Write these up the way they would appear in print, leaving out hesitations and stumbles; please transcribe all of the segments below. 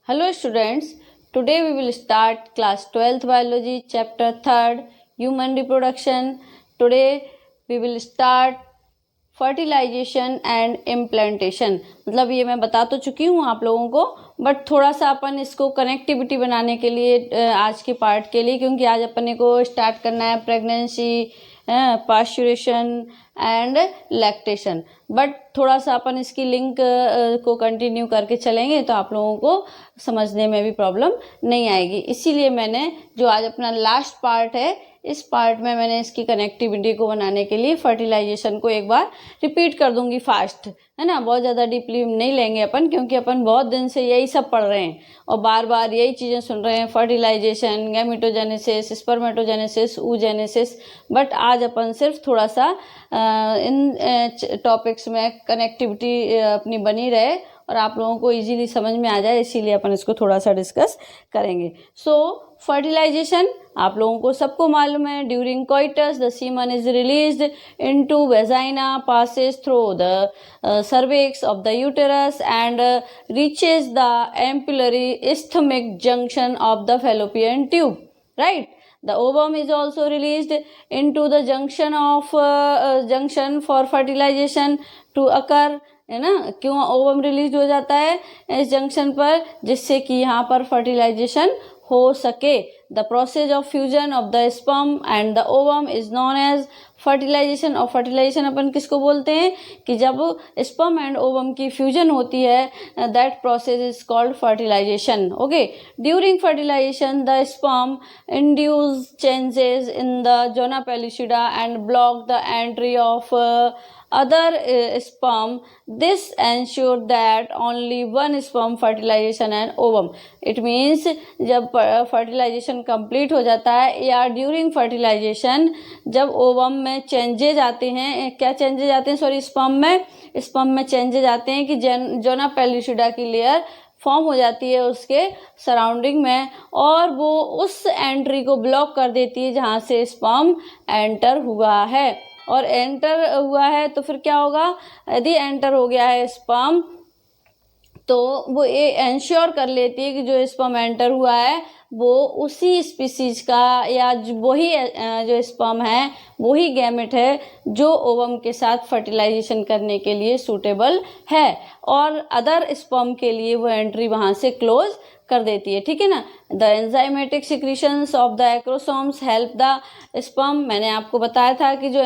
Hello students, today we will start class 12th biology chapter 3rd human reproduction. Today we will start fertilisation and implantation. मतलब ये मैं बता तो चुकी हूँ आप लोगों को, बट थोड़ा सा अपन इसको कनेक्टिविटी बनाने के लिए आज के पार्ट के लिए, क्योंकि आज अपन को स्टार्ट करना है प्रेगनेंसी, पास्चुरेशन एंड लैक्टेशन. बट थोड़ा सा अपन इसकी लिंक को कंटिन्यू करके चलेंगे तो आप लोगों को समझने में भी प्रॉब्लम नहीं आएगी. इसीलिए मैंने जो आज अपना लास्ट पार्ट है, इस पार्ट में मैंने इसकी कनेक्टिविटी को बनाने के लिए फर्टिलाइजेशन को एक बार रिपीट कर दूंगी फास्ट, है ना. बहुत ज़्यादा डीपली नहीं लेंगे अपन, क्योंकि अपन बहुत दिन से यही सब पढ़ रहे हैं और बार बार यही चीज़ें सुन रहे हैं, fertilisation, gametogenesis, spermatogenesis, oogenesis. But आज अपन सिर्फ थोड़ा सा इन टॉपिक्स में कनेक्टिविटी अपनी बनी रहे और आप लोगों को इजीली समझ में आ जाए, इसीलिए अपन इसको थोड़ा सा डिस्कस करेंगे. सो फर्टिलाइजेशन आप लोगों को सबको मालूम है. During coitus the semen is released into vagina, passes through the cervix of the uterus and reaches the ampullary isthmic junction of the fallopian tube, right? The ovum is also released into the junction for fertilization to occur, है ना. क्यों ovum release हो जाता है इस junction पर? जिससे कि यहाँ पर फर्टिलाइजेशन हो सके. The process of fusion of the sperm and the ovum is known as fertilisation. और फर्टिलाइजेशन अपन किसको बोलते हैं कि जब स्पर्म एंड ओवम की फ्यूजन होती है, that process is called fertilisation. Okay. During fertilisation the sperm induce changes in the zona pellucida and block the entry of other sperm. This ensure that only one sperm fertilization and ovum. It means जब fertilization complete हो जाता है या during fertilization जब ovum में changes आते हैं, क्या changes आते हैं, सॉरी, sperm में changes आते हैं कि जोना पेलिसिडा की लेयर फॉर्म हो जाती है उसके सराउंडिंग में, और वो उस एंट्री को ब्लॉक कर देती है जहाँ से स्पर्म एंटर हुआ है. और एंटर हुआ है तो फिर क्या होगा, यदि एंटर हो गया है स्पर्म तो वो ये इंश्योर कर लेती है कि जो स्पर्म एंटर हुआ है वो उसी स्पीसीज का या वही जो स्पर्म है वही गैमेट है जो ओवम के साथ फर्टिलाइजेशन करने के लिए सूटेबल है, और अदर स्पर्म के लिए वो एंट्री वहाँ से क्लोज कर देती है. ठीक है ना. The enzymatic secretions of the acrosomes help the sperm. मैंने आपको बताया था कि जो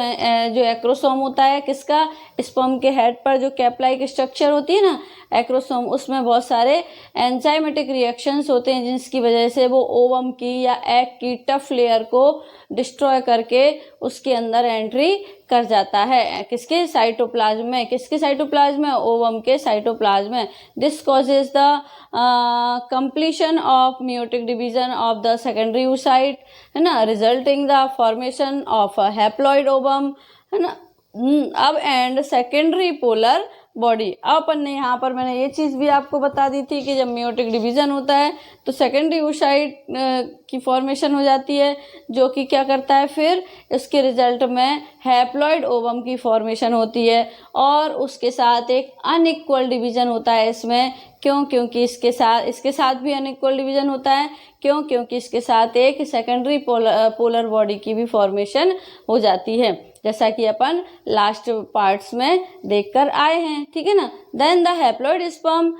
एक्रोसोम होता है किसका, स्पर्म के हेड पर जो कैप लाइक स्ट्रक्चर होती है ना एक्रोसोम, उसमें बहुत सारे एंजाइमेटिक रिएक्शंस होते हैं जिसकी वजह से वो ओवम की या एग की टफ लेयर को डिस्ट्रॉय करके उसके अंदर एंट्री कर जाता है. किसके साइटोप्लाज्म में, किसके साइटोप्लाज्म में, ओवम के साइटोप्लाज्म में. This causes the completion of meiotic division of the secondary oocyte, है ना, resulting the formation of a haploid ovum, है ना. अब एंड सेकेंडरी पोलर बॉडी. अब अपन ने यहाँ पर मैंने ये चीज़ भी आपको बता दी थी कि जब मियोटिक डिवीज़न होता है तो सेकेंडरी oocyte की फॉर्मेशन हो जाती है, जो कि क्या करता है, फिर इसके रिजल्ट में हैप्लॉइड ओवम की फॉर्मेशन होती है, और उसके साथ एक अनइक्वल डिवीज़न होता है इसमें. क्यों? क्योंकि इसके साथ भी अनइक्वल डिवीज़न होता है. क्यों? क्योंकि इसके साथ एक सेकेंडरी पोलर बॉडी की भी फॉर्मेशन हो जाती है, जैसा कि अपन लास्ट पार्ट्स में देखकर आए हैं. ठीक है ना. Then the haploid sperm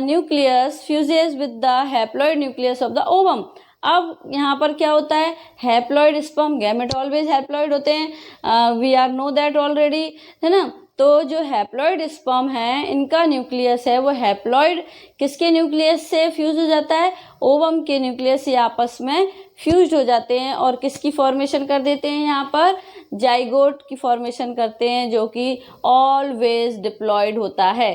nucleus fuses with the haploid nucleus of the ovum. अब यहाँ पर क्या होता है, haploid sperm, gamete always haploid होते हैं, we are know that already, है ना. तो जो हैप्लॉइड स्पर्म है इनका न्यूक्लियस है वो हैप्लॉइड किसके न्यूक्लियस से फ्यूज हो जाता है, ओवम के न्यूक्लियस से आपस में फ्यूज हो जाते हैं और किसकी फॉर्मेशन कर देते हैं, यहाँ पर जाइगोट की फॉर्मेशन करते हैं, जो कि ऑलवेज डिप्लॉयड होता है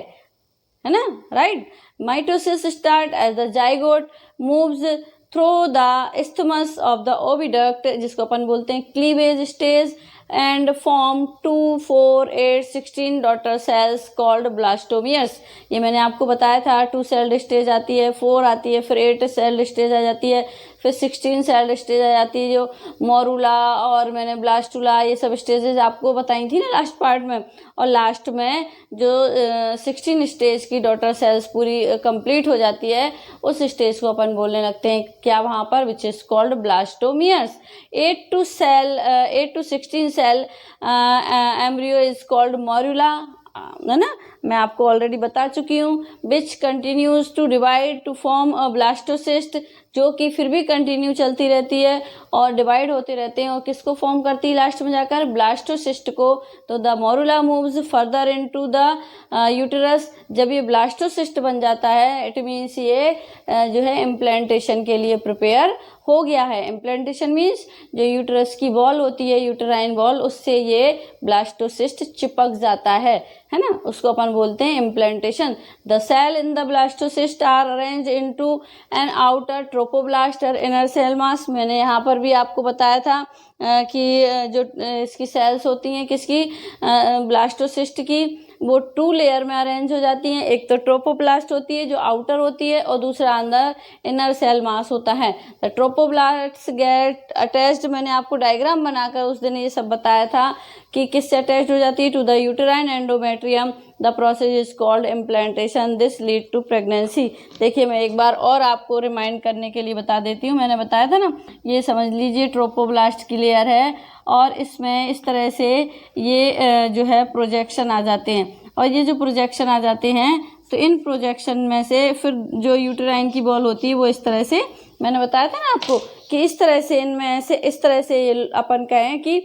ना, right. Mitosis start as the zygote moves through the isthmus of the oviduct, जिसको अपन बोलते हैं cleavage stage, and form 2, 4, 8, 16 daughter cells called blastomeres. ये मैंने आपको बताया था, 2 सेल्ड स्टेज आती है, 4 आती है, फिर 8 सेल्ड स्टेज आ जाती है, फिर 16 सेल स्टेज आ जाती है, जो मोरूला और मैंने ब्लास्टुला ये सब स्टेजेस आपको बताई थी ना लास्ट पार्ट में। और लास्ट में जो 16 स्टेज की डॉटर सेल्स पूरी कंप्लीट हो जाती है, उस स्टेज को अपन बोलने लगते हैं क्या वहाँ पर, which is called blastomeres. 8 to 16 cell embryo is called morula, है ना, मैं आपको ऑलरेडी बता चुकी हूँ। Which continues to divide to form a blastocyst, जो कि फिर भी कंटिन्यू चलती रहती है और डिवाइड होते रहते हैं, और किसको फॉर्म करती है लास्ट में जाकर, ब्लास्टोसिस्ट को। तो the morula moves further into the uterus. जब ये ब्लास्टोसिस्ट बन जाता है, इट मीन्स ये जो है इम्प्लांटेशन के लिए प्रिपेयर हो गया है। इम्प्लांटेशन मीन्स जो यूटेरस की वॉल होती है, यूटेराइन वॉल, उससे ये ब्लास्टोसिस्ट चिपक जाता है ना, उसको अपन बोलते हैं implantation. The cell in the blastocyst are arrange into an outer trophoblast और इनर सेल मास। मैंने यहाँ पर भी आपको बताया था कि जो इसकी सेल्स होती हैं किसकी, ब्लास्टोसिस्ट की, वो 2 लेयर में अरेंज हो जाती हैं। एक तो ट्रोपोब्लास्ट होती है जो आउटर होती है, और दूसरा अंदर इनर सेल मास होता है। द ट्रोपोब्लास्ट गेट अटैच्ड, मैंने आपको डायग्राम बनाकर उस दिन ये सब बताया था कि किससे अटैच हो जाती है, to the uterine endometrium. The process is called implantation, this lead to pregnancy. देखिए मैं एक बार और आपको रिमाइंड करने के लिए बता देती हूँ, मैंने बताया था ना, ये समझ लीजिए ट्रोपोब्लास्ट की लेयर है, और इसमें इस तरह से ये जो है प्रोजेक्शन आ जाते हैं, और ये जो प्रोजेक्शन आ जाते हैं, तो इन प्रोजेक्शन में से फिर जो यूटेराइन की बॉल होती है वो इस तरह से, मैंने बताया था ना आपको कि इस तरह से इनमें से इस तरह से ये अपन कहें कि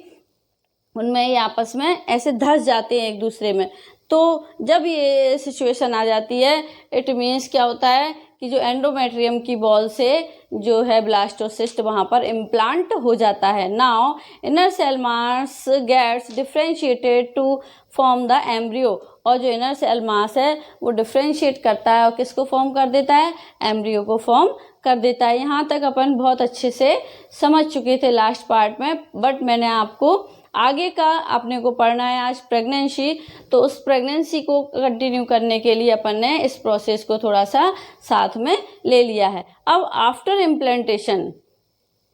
उनमें ये आपस में ऐसे धस जाते हैं एक दूसरे में। तो जब ये सिचुएशन आ जाती है, इट मीन्स क्या होता है कि जो एंडोमेट्रियम की बॉल से जो है ब्लास्टोसिस्ट वहाँ पर इम्प्लांट हो जाता है। Now inner cell mass gets differentiated to form the embryo, और जो इनर सेल मास है वो डिफ्रेंशिएट करता है और किसको फॉर्म कर देता है, एम्ब्रियो को फॉर्म कर देता है। यहाँ तक अपन बहुत अच्छे से समझ चुके थे लास्ट पार्ट में, बट मैंने आपको आगे का अपने को पढ़ना है आज प्रेगनेंसी, तो उस प्रेगनेंसी को कंटिन्यू करने के लिए अपन ने इस प्रोसेस को थोड़ा सा साथ में ले लिया है। अब आफ्टर इम्प्लांटेशन,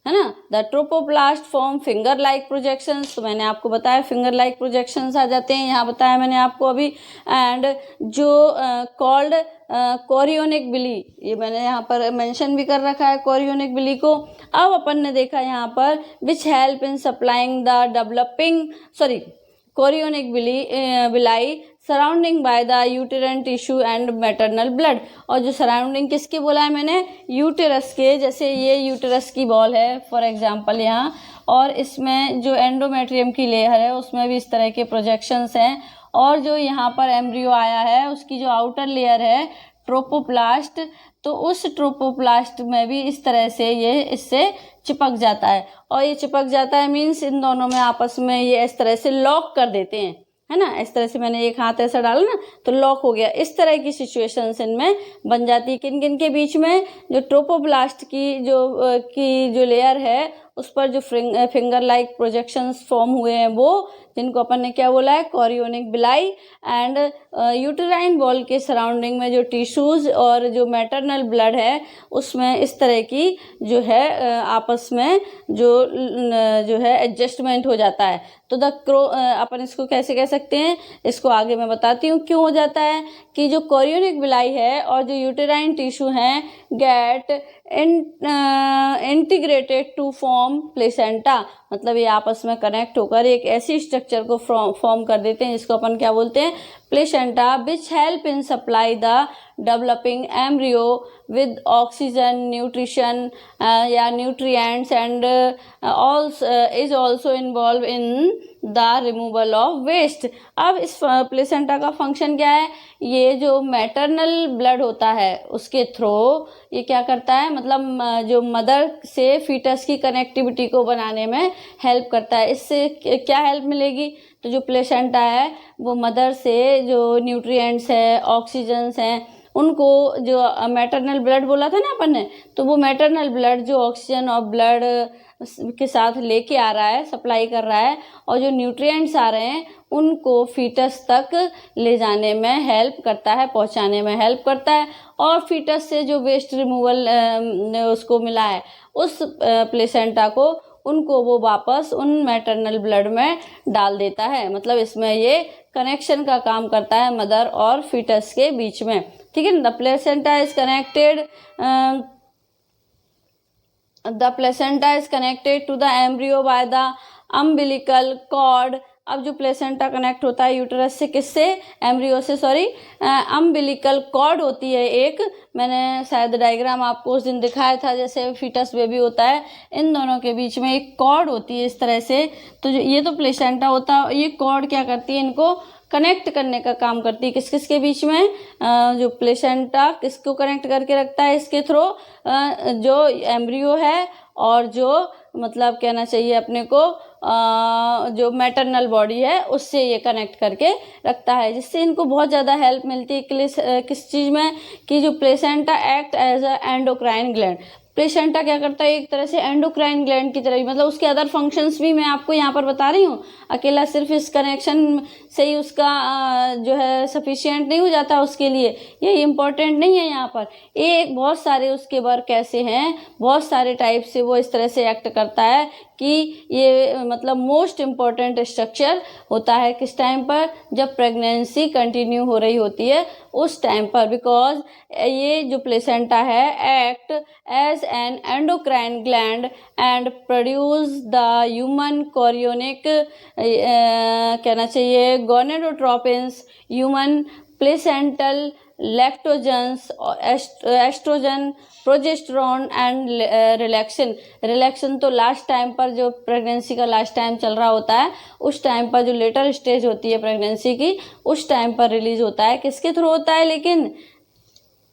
है ना, the trophoblast form finger like projections. तो मैंने आपको बताया फिंगर लाइक प्रोजेक्शंस आ जाते हैं, यहाँ बताया मैंने आपको अभी। एंड जो कॉल्ड कोरियोनिक बिली, ये मैंने यहाँ पर मेंशन भी कर रखा है कोरियोनिक बिली को। अब अपन ने देखा यहाँ पर which help in supplying the developing chorionic villi surrounding by the uterine tissue and maternal blood. और जो सराउंडिंग किसके बोला है मैंने, यूटेरस के। जैसे ये यूटेरस की बॉल है फॉर एग्जांपल यहाँ, और इसमें जो एंडोमेट्रियम की लेयर है उसमें भी इस तरह के प्रोजेक्शंस हैं, और जो यहाँ पर एम्ब्रियो आया है उसकी जो आउटर लेयर है ट्रोपोप्लास्ट, तो उस ट्रोपोप्लास्ट में भी इस तरह से ये इससे चिपक जाता है। और ये चिपक जाता है मीन्स इन दोनों में आपस में ये इस तरह से लॉक कर देते हैं, है ना। इस तरह से मैंने एक हाथ ऐसा डाला ना तो लॉक हो गया। इस तरह की सिचुएशंस इनमें बन जाती है। किन किन के बीच में, जो ट्रोपोब्लास्ट की जो लेयर है उस पर जो फिंगर लाइक प्रोजेक्शंस फॉर्म हुए हैं, वो जिनको अपन ने क्या बोला है, chorionic villi. And uterine wall के सराउंडिंग में जो टिश्यूज और जो मैटरनल ब्लड है उसमें इस तरह की जो है आपस में जो है एडजस्टमेंट हो जाता है। तो अपन इसको कैसे कह सकते हैं, इसको आगे मैं बताती हूँ क्यों हो जाता है। कि जो कोरियोनिक बिलाई है और जो यूटेराइन टिश्यू हैं get integrated to form placenta, मतलब ये आपस में कनेक्ट होकर एक ऐसी स्ट्रक्चर को फॉर्म कर देते हैं जिसको अपन क्या बोलते हैं, placenta, which help in supply the developing embryo with oxygen, nutrition या nutrients and is also involve in the removal of waste. अब इस प्लेसेंटा का फंक्शन क्या है, ये जो मैटरनल ब्लड होता है उसके थ्रू ये क्या करता है, मतलब जो मदर से फीटस की कनेक्टिविटी को बनाने में हेल्प करता है। इससे क्या हेल्प मिलेगी, तो जो प्लेसेंटा है वो मदर से जो न्यूट्रिएंट्स है, ऑक्सीजन्स हैं, उनको जो मैटरनल ब्लड बोला था ना अपन ने, तो वो मैटरनल ब्लड जो ऑक्सीजन और ब्लड के साथ लेके आ रहा है, सप्लाई कर रहा है, और जो न्यूट्रिएंट्स आ रहे हैं उनको फीटस तक ले जाने में हेल्प करता है, पहुंचाने में हेल्प करता है। और फीटस से जो वेस्ट रिमूवल उसको मिला है उस प्लेसेंटा को, उनको वो वापस उन मैटरनल ब्लड में डाल देता है। मतलब इसमें ये कनेक्शन का काम करता है मदर और फीटस के बीच में, ठीक है ना। The placenta is connected to the embryo by the umbilical cord. अब जो प्लेसेंटा कनेक्ट होता है यूटरस से, किससे, एम्ब्रियो से, सॉरी, अम्बिलिकल कॉर्ड होती है एक, मैंने शायद डायग्राम आपको उस दिन दिखाया था, जैसे फीटस बेबी होता है, इन दोनों के बीच में एक कॉर्ड होती है इस तरह से। तो ये तो प्लेसेंटा होता है, ये कॉर्ड क्या करती है, इनको कनेक्ट करने का काम करती है। किस किस के बीच में, जो प्लेसेंटा किसको कनेक्ट करके रखता है इसके थ्रू, जो एम्ब्रियो है और जो मतलब कहना चाहिए अपने को जो मैटरनल बॉडी है उससे ये कनेक्ट करके रखता है, जिससे इनको बहुत ज़्यादा हेल्प मिलती है किस चीज़ में, कि जो placenta act as a endocrine gland. Placenta क्या करता है, एक तरह से एंडोक्राइन ग्लैंड की तरह, मतलब उसके अदर फंक्शंस भी मैं आपको यहाँ पर बता रही हूँ। अकेला सिर्फ इस कनेक्शन से ही उसका जो है सफिशिएंट नहीं हो जाता उसके लिए, ये इम्पोर्टेंट नहीं है यहाँ पर। एक बहुत सारे उसके वर्क ऐसे हैं, बहुत सारे टाइप से वो इस तरह से एक्ट करता है कि ये मतलब मोस्ट इम्पॉर्टेंट स्ट्रक्चर होता है किस टाइम पर, जब प्रेगनेंसी कंटिन्यू हो रही होती है उस टाइम पर। बिकॉज ये जो प्लेसेंटा है act as an endocrine gland and produce the human chorionic कहना चाहिए gonadotropins, human placental lactogens, estrogen, progesterone and relaxin तो लास्ट टाइम पर, जो प्रेगनेंसी का लास्ट टाइम चल रहा होता है उस टाइम पर, जो लेटर स्टेज होती है प्रेगनेंसी की उस टाइम पर रिलीज होता है। किसके थ्रू होता है, लेकिन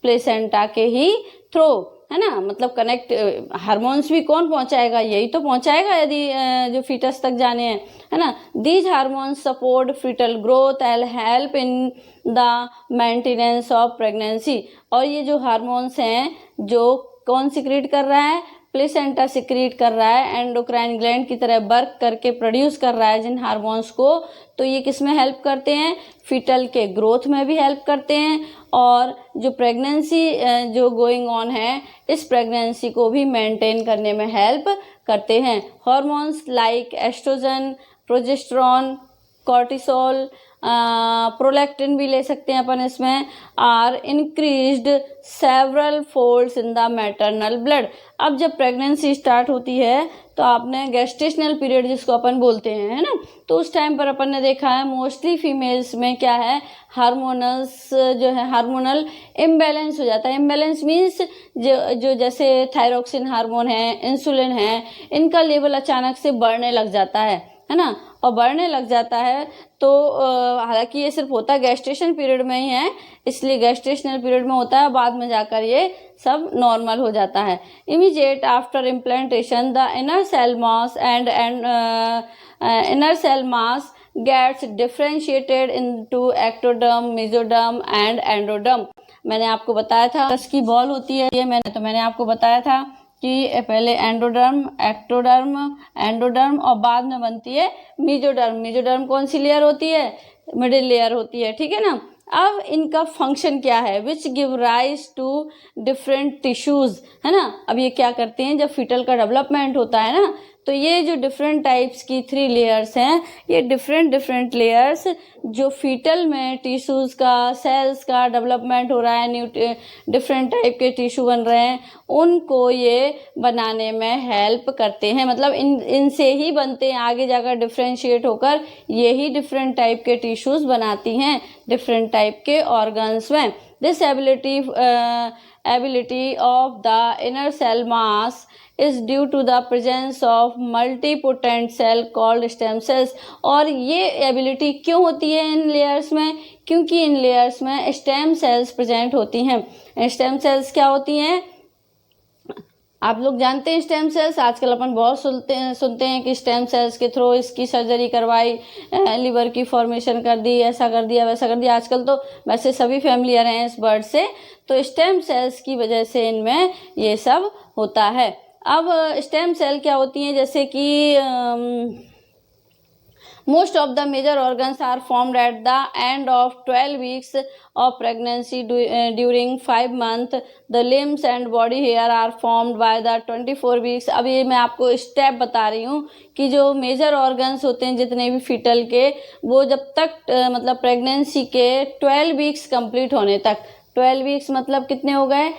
प्लेसेंटा के ही थ्रू, है ना। मतलब कनेक्ट हार्मोन्स भी कौन पहुंचाएगा, यही तो पहुंचाएगा यदि जो फीटस तक जाने हैं, है ना। These hormones support fetal growth and help in the maintenance of pregnancy. और ये जो हार्मोन्स हैं जो कौन सिक्रीट कर रहा है, प्लेसेंटा सिक्रीट कर रहा है, एंडोक्राइन ग्लैंड की तरह वर्क करके प्रोड्यूस कर रहा है जिन हार्मोन्स को, तो ये किस में हेल्प करते हैं, फीटल के ग्रोथ में भी हेल्प करते हैं, और जो प्रेगनेंसी जो गोइंग ऑन है इस प्रेगनेंसी को भी मेंटेन करने में हेल्प करते हैं। Hormones like estrogen, progesterone, cortisol, prolactin भी ले सकते हैं अपन इसमें, are increased several folds in the maternal blood. अब जब प्रेगनेंसी स्टार्ट होती है तो आपने गेस्टेशनल पीरियड जिसको अपन बोलते हैं, है ना, तो उस टाइम पर अपन ने देखा है मोस्टली फीमेल्स में क्या है, हार्मोनल्स जो है हार्मोनल इम्बैलेंस हो जाता है। इम्बैलेंस मीन्स जो जैसे थायरोक्सिन हार्मोन है, इंसुलिन है, इनका लेवल अचानक से बढ़ने लग जाता है ना, और बढ़ने लग जाता है तो हालांकि ये सिर्फ होता गेस्टेशन पीरियड में ही है, इसलिए गेस्टेशनल पीरियड में होता है, बाद में जाकर ये सब नॉर्मल हो जाता है। Immediate after implantation the inner cell mass and inner cell mass gets differentiated into ectoderm, mesoderm and endoderm. मैंने आपको बताया था इसकी बॉल होती है ये, मैंने आपको बताया था कि पहले एंडोडर्म, एक्टोडर्म, एंडोडर्म और बाद में बनती है मेसोडर्म। मेसोडर्म कौन सी लेयर होती है, मिडिल लेयर होती है, ठीक है ना। अब इनका फंक्शन क्या है, which give rise to different tissues, है ना। अब ये क्या करते हैं, जब फीटल का डेवलपमेंट होता है ना, तो ये जो डिफरेंट टाइप्स की 3 लेयर्स हैं, ये डिफरेंट लेयर्स जो फीटल में टिश्यूज का, सेल्स का डेवलपमेंट हो रहा है, डिफरेंट टाइप के टिश्यू बन रहे हैं, उनको ये बनाने में हेल्प करते हैं। मतलब इनसे ही बनते हैं, आगे जाकर डिफ्रेंशिएट होकर यही डिफरेंट टाइप के टिश्यूज बनाती हैं डिफरेंट टाइप के ऑर्गन्स में। This ability of the inner cell mass is due to the presence of multipotent cell called stem cells। और ये एबिलिटी क्यों होती है इन लेयर्स में, क्योंकि इन लेयर्स में स्टेम सेल्स प्रेजेंट होती हैं। स्टेम सेल्स क्या होती हैं, आप लोग जानते हैं स्टेम सेल्स, आजकल अपन बहुत सुनते हैं कि स्टेम सेल्स के थ्रू इसकी सर्जरी करवाई, लिवर की फॉर्मेशन कर दी, ऐसा कर दिया, वैसा कर दिया। आजकल तो वैसे सभी फैमिलियर हैं इस वर्ड से, तो स्टेम सेल्स की वजह से इनमें ये सब होता है। अब स्टेम सेल क्या होती हैं, जैसे कि most of the major organs are formed at the end of 12 weeks of pregnancy. During 5 months the limbs and body hair are formed by the 24 weeks. अब ये मैं आपको स्टेप बता रही हूँ कि जो मेजर ऑर्गन्स होते हैं जितने भी फीटल के, वो जब तक मतलब प्रेगनेंसी के 12 वीक्स कंप्लीट होने तक, 12 वीक्स मतलब कितने हो गए,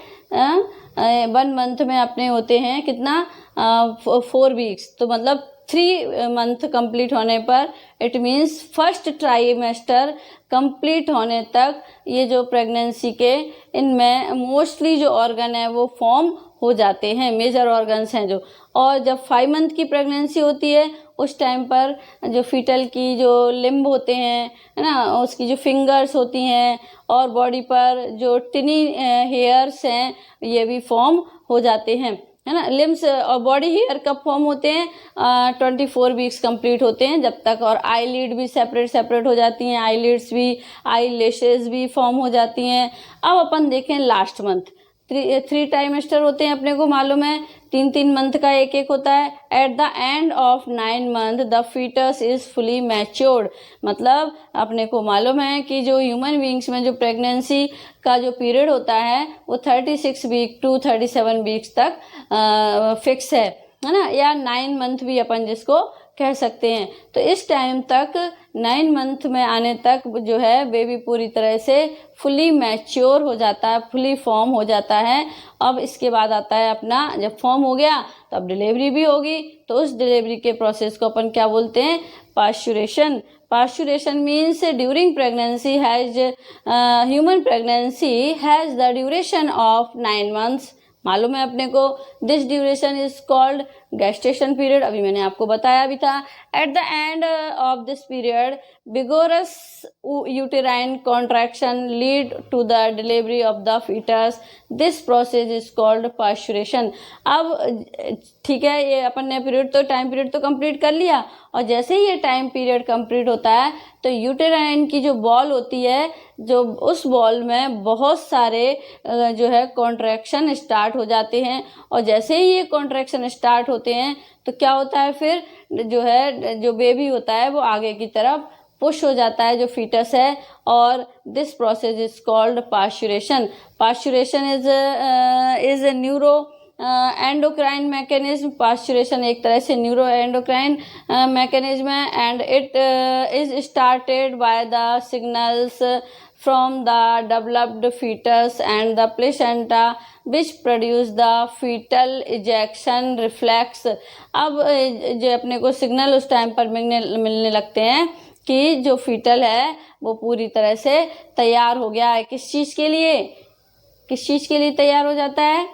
1 मंथ में अपने होते हैं कितना, 4 वीक्स, तो मतलब 3 मंथ कंप्लीट होने पर, it means first trimester complete होने तक ये जो प्रेगनेंसी के इनमें मोस्टली जो ऑर्गन है वो फॉर्म हो जाते हैं, मेजर ऑर्गन्स हैं जो। और जब 5 मंथ की प्रेगनेंसी होती है उस टाइम पर जो फीटल की जो लिम्ब होते हैं, है ना, उसकी जो फिंगर्स होती हैं और बॉडी पर जो टिनी हेयर्स हैं ये भी फॉर्म हो जाते हैं, है ना। लिम्स और बॉडी हेयर कब फॉर्म होते हैं, 24 वीक्स कंप्लीट होते हैं जब तक। और आई लिड भी सेपरेट हो जाती हैं, आई लिड्स भी, आई लैशेस भी फॉर्म हो जाती हैं। अब अपन देखें लास्ट मंथ, 3 ट्राइमेस्टर होते हैं, अपने को मालूम है 3 मंथ का एक एक होता है। At the end of 9 month the fetus is fully matured, मतलब अपने को मालूम है कि जो ह्यूमन बींग्स में जो प्रेगनेंसी का जो पीरियड होता है वो 36 वीक टू 37 वीक्स तक फिक्स है ना, या 9 मंथ भी अपन जिसको कह सकते हैं। तो इस टाइम तक 9 मंथ में आने तक जो है बेबी पूरी तरह से फुली मैच्योर हो जाता है, फुली फॉर्म हो जाता है। अब इसके बाद आता है अपना, जब फॉर्म हो गया तो अब डिलीवरी भी होगी, तो उस डिलीवरी के प्रोसेस को अपन क्या बोलते हैं, parturition. Parturition means during pregnancy has human pregnancy has the duration of 9 months, मालूम है अपने को। This duration is called gestation period, अभी मैंने आपको बताया भी था। At the end of this period vigorous uterine contraction lead to the delivery of the fetus. This process is called parturition. अब ठीक है, ये अपन ने पीरियड तो टाइम पीरियड तो कंप्लीट कर लिया, और जैसे ही ये टाइम पीरियड कंप्लीट होता है तो यूटेराइन की जो बॉल होती है, जो उस बॉल में बहुत सारे जो है कॉन्ट्रैक्शन स्टार्ट हो जाते हैं, और जैसे ही ये कॉन्ट्रैक्शन स्टार्ट होते हैं तो क्या होता है, फिर जो है जो बेबी होता है वो आगे की तरफ पुश हो जाता है, जो फीटस है। और this process is called parturition. Parturition is neuro endocrine mechanism. Parturition एक तरह से न्यूरो एंडोक्राइन मैकेनिज्म है, and it is started by the signals from the developed fetus and the placenta which produce the fetal ejection reflex. अब जो अपने को signal उस time पर मिलने लगते हैं कि जो फीटल है वो पूरी तरह से तैयार हो गया है। किस चीज़ के लिए तैयार हो जाता है,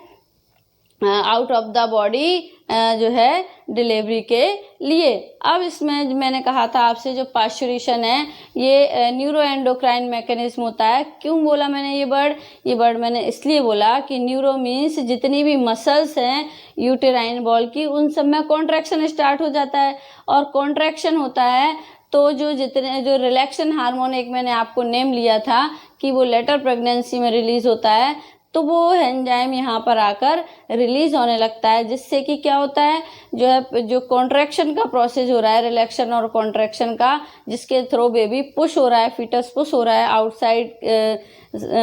आउट ऑफ द बॉडी जो है डिलीवरी के लिए। अब इसमें मैंने कहा था आपसे, जो पास्चुरेशन है ये न्यूरो एंडोक्राइन मैकेनिज्म होता है। क्यों बोला मैंने ये वर्ड मैंने इसलिए बोला कि न्यूरो मीन्स जितनी भी मसल्स हैं यूटेराइन बॉल की, उन सब में कॉन्ट्रैक्शन स्टार्ट हो जाता है, और कॉन्ट्रैक्शन होता है तो जो रिलैक्सेशन हार्मोन, एक मैंने आपको नेम लिया था कि वो लेटर प्रेगनेंसी में रिलीज होता है, तो वो एंजाइम यहाँ पर आकर रिलीज होने लगता है, जिससे कि क्या होता है, जो कॉन्ट्रैक्शन का प्रोसेस हो रहा है, रिलैक्सेशन और कॉन्ट्रैक्शन का, जिसके थ्रू बेबी पुश हो रहा है, फीटस पुश हो रहा है आउटसाइड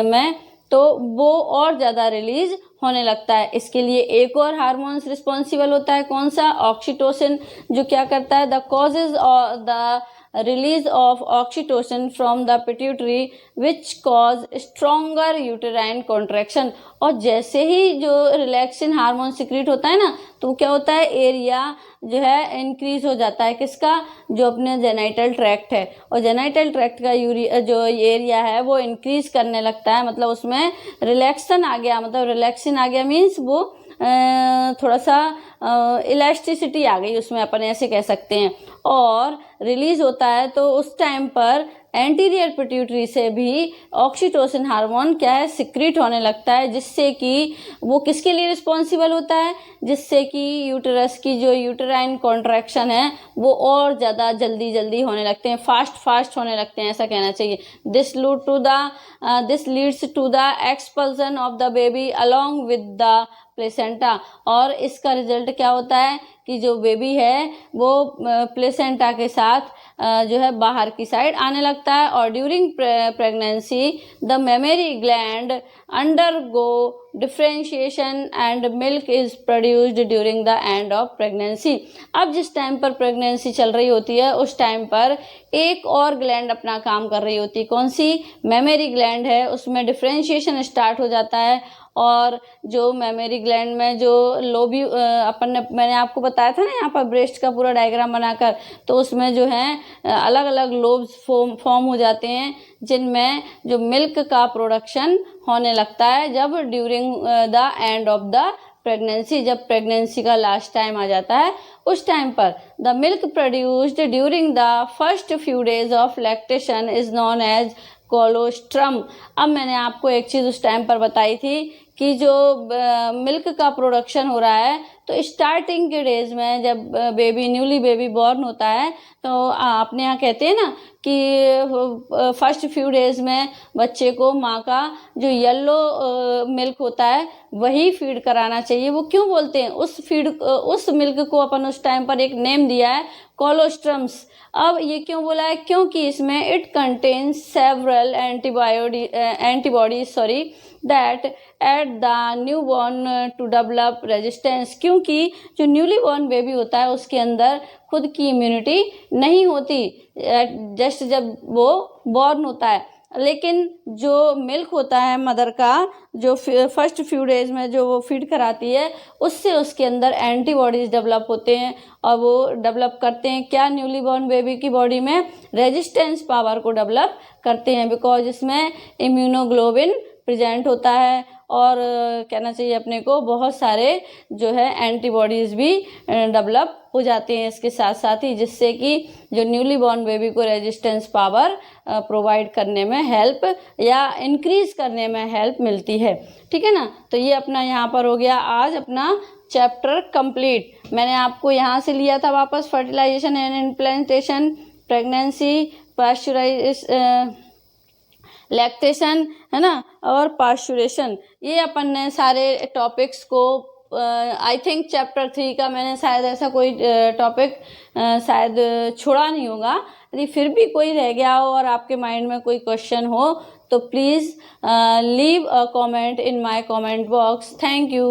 में, तो वो और ज़्यादा रिलीज होने लगता है। इसके लिए एक और हार्मोन्स रिस्पॉन्सिबल होता है, कौन सा, ऑक्सीटोसिन, जो क्या करता है, द कॉजेज और the release of oxytocin from the pituitary which cause stronger uterine contraction। और जैसे ही जो रिलैक्सिन हार्मोन सिक्रीट होता है ना, तो क्या होता है, एरिया जो है इंक्रीज हो जाता है, किसका, जो अपने जेनाइटल ट्रैक्ट है, और जेनाइटल ट्रैक्ट का जो एरिया है वो इंक्रीज करने लगता है, मतलब उसमें रिलैक्सन आ गया, मतलब रिलैक्सिन आ गया मीन्स वो थोड़ा सा इलास्टिसिटी आ गई उसमें, अपन ऐसे कह सकते हैं, और रिलीज होता है। तो उस टाइम पर एंटीरियर पिट्यूटरी से भी ऑक्सीटोसिन हार्मोन क्या है, सिक्रीट होने लगता है, जिससे कि वो किसके लिए रिस्पॉन्सिबल होता है, जिससे कि यूटेरस की जो यूटेराइन कॉन्ट्रैक्शन है वो और ज़्यादा जल्दी होने लगते हैं, फास्ट होने लगते हैं, ऐसा कहना चाहिए। This leads to the expulsion of the baby along with the placenta. और इसका रिजल्ट क्या होता है कि जो बेबी है वो प्लेसेंटा के साथ जो है बाहर की साइड आने लगता है। और during pregnancy the mammary gland undergo differentiation and milk is produced during the end of pregnancy. अब जिस टाइम पर प्रेगनेंसी चल रही होती है उस टाइम पर एक और ग्लैंड अपना काम कर रही होती है। कौन सी? मेमरी ग्लैंड है, उसमें डिफ्रेंशिएशन स्टार्ट हो जाता है। और जो मेमरी ग्लैंड में जो लोबी मैंने आपको बताया था ना यहाँ पर ब्रेस्ट का पूरा डायग्राम बनाकर, तो उसमें जो है अलग अलग लोब्स फॉर्म हो जाते हैं जिनमें जो मिल्क का प्रोडक्शन होने लगता है जब during the end of the pregnancy, जब प्रेगनेंसी का लास्ट टाइम आ जाता है उस टाइम पर the milk produced during the first few days of lactation is known as colostrum. अब मैंने आपको एक चीज़ उस टाइम पर बताई थी कि जो मिल्क का प्रोडक्शन हो रहा है तो स्टार्टिंग के डेज में जब बेबी न्यूली बेबी बॉर्न होता है तो अपने यहाँ कहते हैं ना कि फर्स्ट फ्यू डेज में बच्चे को माँ का जो येलो मिल्क होता है वही फीड कराना चाहिए। वो क्यों बोलते हैं? उस मिल्क को अपन उस टाइम पर एक नेम दिया है कोलोस्ट्रम्स। अब ये क्यों बोला है? क्योंकि इसमें it contains several antibodies that at the new born to develop resistance. क्योंकि जो न्यूली बॉर्न बेबी होता है उसके अंदर खुद की इम्यूनिटी नहीं होती जस्ट जब वो बॉर्न होता है, लेकिन जो मिल्क होता है मदर का जो फर्स्ट फ्यू डेज में जो वो फीड कराती है उससे उसके अंदर एंटीबॉडीज़ डेवलप होते हैं और वो डेवलप करते हैं क्या? न्यूली बॉर्न बेबी की बॉडी में रेजिस्टेंस पावर को डेवलप करते हैं, बिकॉज इसमें इम्यूनोग्लोबिन प्रेजेंट होता है। और कहना चाहिए अपने को बहुत सारे जो है एंटीबॉडीज़ भी डेवलप हो जाते हैं इसके साथ साथ ही, जिससे कि जो न्यूली बॉर्न बेबी को रेजिस्टेंस पावर प्रोवाइड करने में हेल्प या इंक्रीज करने में हेल्प मिलती है। ठीक है ना? तो ये अपना यहाँ पर हो गया आज अपना चैप्टर कंप्लीट। मैंने आपको यहाँ से लिया था वापस fertilisation and implantation, pregnancy, lactation, है ना, और पास्चुरेशन। ये अपन ने सारे टॉपिक्स को आई थिंक चैप्टर 3 का मैंने शायद ऐसा कोई टॉपिक शायद छोड़ा नहीं होगा। यदि फिर भी कोई रह गया हो और आपके माइंड में कोई क्वेश्चन हो तो please leave a comment in my comment box. Thank you.